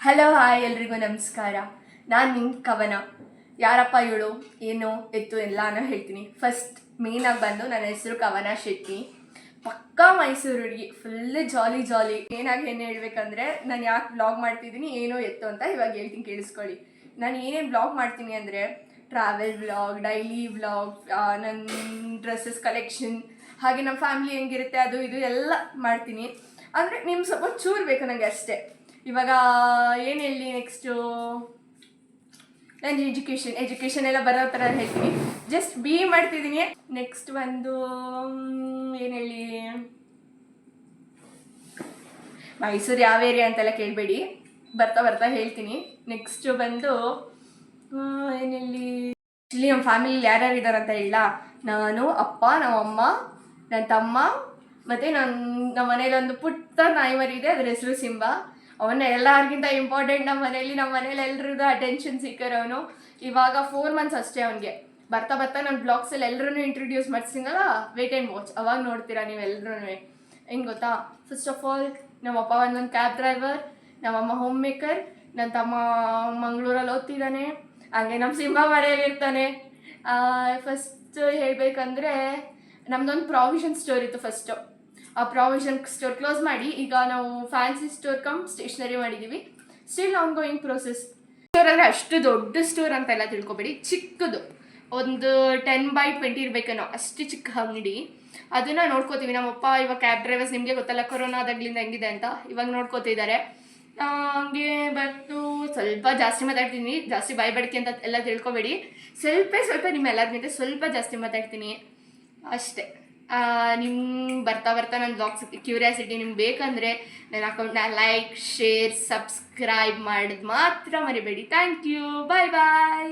Hello hi ಎಲ್ರಿಗೂ ನಮಸ್ಕಾರ. ನಾನು ನಿಮ್ಮ ಕವನ. ಯಾರಪ್ಪ ಇವಳು, ಏನು ಎತ್ತು ಎಲ್ಲಾನು ಹೇಳ್ತೀನಿ. ಫಸ್ಟ್ ಮೇಯ್ನಾಗಿ ಬಂದು ನನ್ನ ಹೆಸರು ಕವನ ಶೆಟ್ಟಿ. ಪಕ್ಕಾ ಮೈಸೂರು ಹುಡುಗಿ, ಫುಲ್ ಜಾಲಿ ಜಾಲಿ. ಏನು ಹೇಳ್ಬೇಕಂದ್ರೆ, ನಾನು ಯಾಕೆ ಬ್ಲಾಗ್ ಮಾಡ್ತಿದ್ದೀನಿ ಏನೋ ಎತ್ತು ಅಂತ ಇವಾಗ ಹೇಳ್ತೀನಿ, ಕೇಳಿಸ್ಕೊಳ್ಳಿ. ನಾನು ಏನೇನು ಬ್ಲಾಗ್ ಮಾಡ್ತೀನಿ ಅಂದರೆ ಟ್ರಾವೆಲ್ ವ್ಲಾಗ್, ಡೈಲಿ ವ್ಲಾಗ್, ನನ್ನ ಡ್ರೆಸ್ಸಸ್ ಕಲೆಕ್ಷನ್, ಹಾಗೆ ನಮ್ಮ ಫ್ಯಾಮಿಲಿ ಹೆಂಗಿರುತ್ತೆ ಅದು ಇದು ಎಲ್ಲ ಮಾಡ್ತೀನಿ. ಅಂದರೆ ನಿಮ್ಗೆ ಸ್ವಲ್ಪ ಚೂರು ಬೇಕು ನನಗೆ ಅಷ್ಟೇ. ಇವಾಗ ಏನು ಹೇಳಿ, ನೆಕ್ಸ್ಟು ನನ್ನ ಎಜುಕೇಷನ್ ಎಲ್ಲ ಬರೋ ಥರ ಹೇಳ್ತೀನಿ. ಜಸ್ಟ್ ಮಾಡ್ತಿದ್ದೀನಿ. ನೆಕ್ಸ್ಟ್ ಒಂದು ಏನು ಹೇಳಿ, ಮೈಸೂರು ಯಾವ ಏರಿಯಾ ಅಂತೆಲ್ಲ ಕೇಳಬೇಡಿ, ಬರ್ತಾ ಬರ್ತಾ ಹೇಳ್ತೀನಿ. ನೆಕ್ಸ್ಟು ಬಂದು ಏನು ಹೇಳಿ, ಇಲ್ಲಿ ನಮ್ಮ ಫ್ಯಾಮಿಲಿಲಿ ಯಾರ್ಯಾರು ಇದ್ದಾರೆ ಅಂತ ಹೇಳ. ನಾನು, ಅಪ್ಪ, ನಮ್ಮಮ್ಮ, ನನ್ನ ತಮ್ಮ, ಮತ್ತು ನಮ್ಮ ಮನೇಲಿ ಒಂದು ಪುಟ್ಟ ನಾಯಿ ಮರಿ ಇದೆ, ಅದ್ರ ಹೆಸರು ಸಿಂಬಾ. ಅವನ್ನ ಎಲ್ಲರಿಗಿಂತ ಇಂಪಾರ್ಟೆಂಟ್ ನಮ್ಮ ಮನೇಲಿ ಎಲ್ರಿಗೂ ಅಟೆನ್ಷನ್ ಸಿಕ್ಕರವನು. ಇವಾಗ 4 months ಅಷ್ಟೇ ಅವನಿಗೆ. ಬರ್ತಾ ಬರ್ತಾ ನನ್ನ ಬ್ಲಾಗ್ಸಲ್ಲಿ ಎಲ್ಲರೂ ಇಂಟ್ರೊಡ್ಯೂಸ್ ಮಾಡಿಸಿಂಗಲ್ಲ, ವೇಟ್ ಆ್ಯಂಡ್ ವಾಚ್, ಅವಾಗ ನೋಡ್ತೀರಾ ನೀವೆಲ್ಲರೂ. ಹೆಂಗೆ ಗೊತ್ತಾ, ಫಸ್ಟ್ ಆಫ್ ಆಲ್ ನಮ್ಮಪ್ಪ ಒಂದೊಂದು ಕ್ಯಾಬ್ ಡ್ರೈವರ್, ನಮ್ಮಮ್ಮ ಹೋಮ್ ಮೇಕರ್, ನನ್ನ ತಮ್ಮ ಮಂಗಳೂರಲ್ಲಿ ಓದ್ತಿದ್ದಾನೆ, ಹಾಗೆ ನಮ್ಮ ಸಿಂಬಾ ಮನೆಯಲ್ಲಿ ಇರ್ತಾನೆ. ಫಸ್ಟ್ ಹೇಳಬೇಕಂದ್ರೆ ನಮ್ಮದೊಂದು ಪ್ರಾವಿಷನ್ ಸ್ಟೋರ್ ಇತ್ತು ಫಸ್ಟು. ಆ ಪ್ರಾವಿಷನ್ ಸ್ಟೋರ್ ಕ್ಲೋಸ್ ಮಾಡಿ ಈಗ ನಾವು ಫ್ಯಾನ್ಸಿ ಸ್ಟೋರ್ ಕಮ್ ಸ್ಟೇಷನರಿ ಮಾಡಿದ್ದೀವಿ. Still on going process. Store ಅಂದರೆ ಅಷ್ಟು ದೊಡ್ಡ ಸ್ಟೋರ್ ಅಂತೆಲ್ಲ ತಿಳ್ಕೊಬೇಡಿ, ಚಿಕ್ಕದು, ಒಂದು 10x20 ಇರಬೇಕೇನೋ, ಅಷ್ಟು ಚಿಕ್ಕ ಅಂಗಡಿ. ಅದನ್ನು ನೋಡ್ಕೋತೀವಿ. ನಮ್ಮಪ್ಪ ಇವಾಗ ಕ್ಯಾಬ್ ಡ್ರೈವರ್ಸ್, ನಿಮಗೆ ಗೊತ್ತಲ್ಲ ಕೊರೋನಾ ಆದಾಗ್ಲಿಂದ ಹೆಂಗಿದೆ ಅಂತ, ಇವಾಗ ನೋಡ್ಕೋತಿದ್ದಾರೆ. ಹಂಗೆ ಬಂದು ಸ್ವಲ್ಪ ಜಾಸ್ತಿ ಮಾತಾಡ್ತೀನಿ, ಜಾಸ್ತಿ ಬಾಯ್ಬಡಿಕೆ ಅಂತ ಎಲ್ಲ ತಿಳ್ಕೊಬೇಡಿ. ಸ್ವಲ್ಪ ನಿಮ್ಮೆಲ್ಲರಿಗಿಂತ ಸ್ವಲ್ಪ ಜಾಸ್ತಿ ಮಾತಾಡ್ತೀನಿ ಅಷ್ಟೇ. ನಿಮ್ಮ ಬರ್ತಾ ನನ್ನ ಬ್ಲಾಗ್ಸ್ ಕ್ಯೂರಿಯಾಸಿಟಿ ನಿಮ್ಗೆ ಬೇಕಂದರೆ ನನ್ನ ಅಕೌಂಟ್ನ ಲೈಕ್, ಶೇರ್, ಸಬ್ಸ್ಕ್ರೈಬ್ ಮಾಡೋದು ಮಾತ್ರ ಮರಿಬೇಡಿ. Thank you, bye.